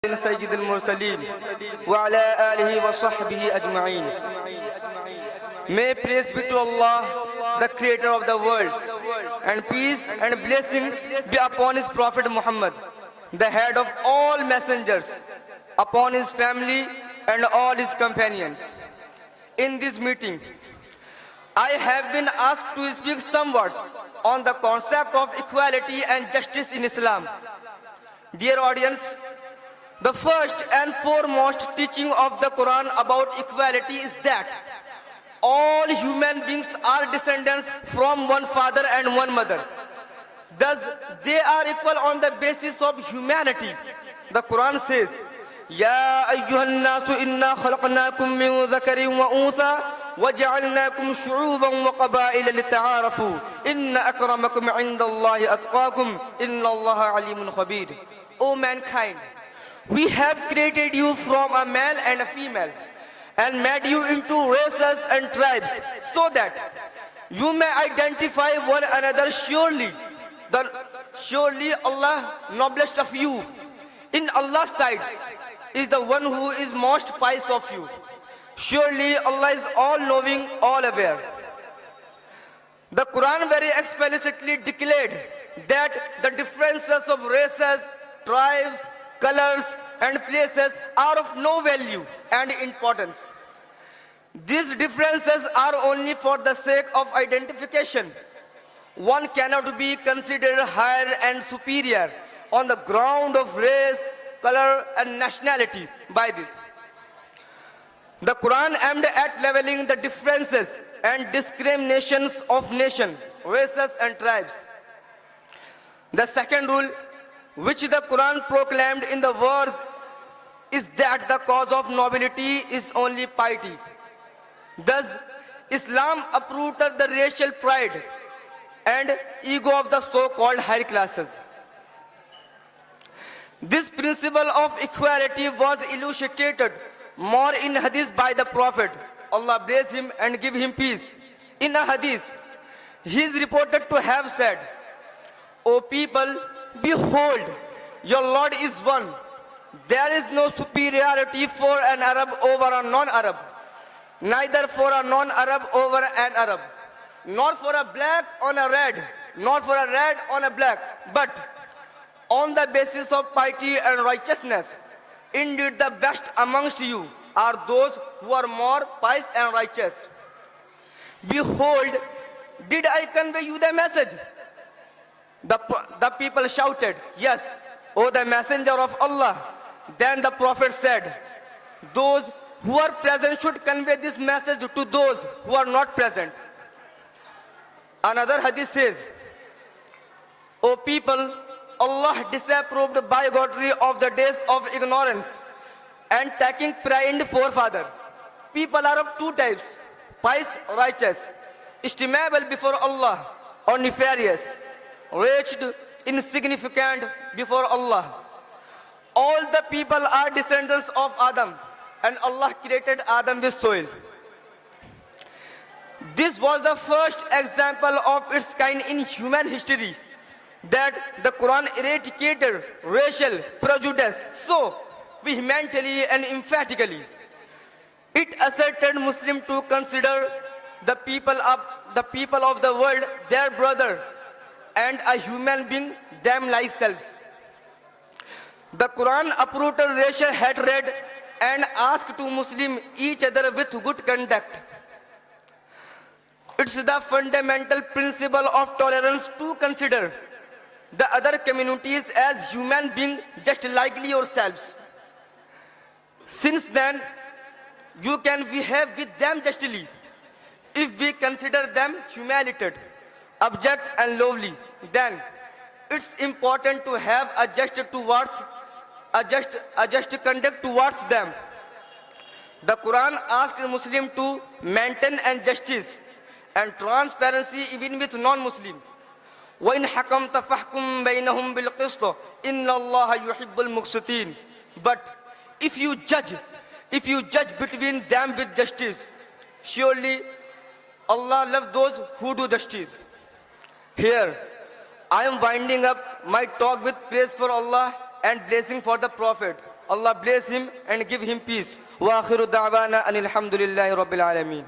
سيد المرسلين وعلى آله وصحبه أجمعين. May praise be to Allah, the creator of the worlds, and peace and blessing be upon his prophet Muhammad, the head of all messengers, upon his family and all his companions. In this meeting, I have been asked to speak some words on the concept of equality and justice in Islam. Dear audience, the first and foremost teaching of the Quran about equality is that all human beings are descendants from one father and one mother. Thus, they are equal on the basis of humanity. The Quran says, يَا أَيُّهَا النَّاسُ إِنَّا خَلَقْنَاكُم مِّن ذَكَرٍ وَأُنثَىٰ وَجَعَلْنَاكُمْ شُعُوبًا وَقَبَائِلَ لِتَعَارَفُوا إِنَّ أَكْرَمَكُمْ عِندَ اللَّهِ أَتْقَاكُمْ إِنَّ اللَّهَ عَلِيمٌ خَبِيرٌ. O mankind, we have created you from a male and a female and made you into races and tribes so that you may identify one another. Surely Allah, noblest of you, in Allah's sight, is the one who is most pious of you. Surely Allah is all-knowing, all-aware. The Quran very explicitly declared that the differences of races, tribes, colors and places are of no value and importance. These differences are only for the sake of identification. One cannot be considered higher and superior on the ground of race, color and nationality by this. The Quran aimed at leveling the differences and discriminations of nations, races and tribes. The second rule, which the Quran proclaimed in the verse, is that the cause of nobility is only piety. Thus, Islam uprooted the racial pride and ego of the so-called higher classes. This principle of equality was elucidated more in hadith by the Prophet, Allah bless him and give him peace. In a hadith, he is reported to have said, O people, behold, your Lord is one. There is no superiority for an Arab over a non-Arab, neither for a non-Arab over an Arab, nor for a black on a red, nor for a red on a black, but on the basis of piety and righteousness. Indeed, the best amongst you are those who are more pious and righteous. Behold, did I convey you the message? The people shouted, Yes, O the messenger of Allah. Then the Prophet said, those who are present should convey this message to those who are not present. Another hadith says, O people, Allah disapproved bigotry of the days of ignorance and taking pride in the forefather. People are of two types, pious, righteous, estimable before Allah, or nefarious, wretched, insignificant before Allah. All the people are descendants of Adam, and Allah created Adam with soil. This was the first example of its kind in human history, that the Quran eradicated racial prejudice so vehemently and emphatically. It asserted Muslims to consider the people of the world their brother and a human being them like selves. The Quran uprooted racial hatred and asked to Muslim each other with good conduct. It's the fundamental principle of tolerance to consider the other communities as human beings just like yourselves. Since then, you can behave with them justly if we consider them humiliated, abject and lowly. Then it's important to have a just conduct towards them. The Quran asked Muslims to maintain justice and transparency even with non-Muslims. وَإِنْ حَكَمْتَ فَحْكُمْ بَيْنَهُمْ بِالْقِسْطِ إِنَّ اللَّهَ يُحِبُّ الْمُقْسِطِينَ. But if you judge between them with justice, surely Allah loves those who do justice. Here, I am winding up my talk with praise for Allah and blessing for the Prophet. Allah bless him and give him peace. Wa akhiru da'wana anil hamdulillahi rabbil alameen.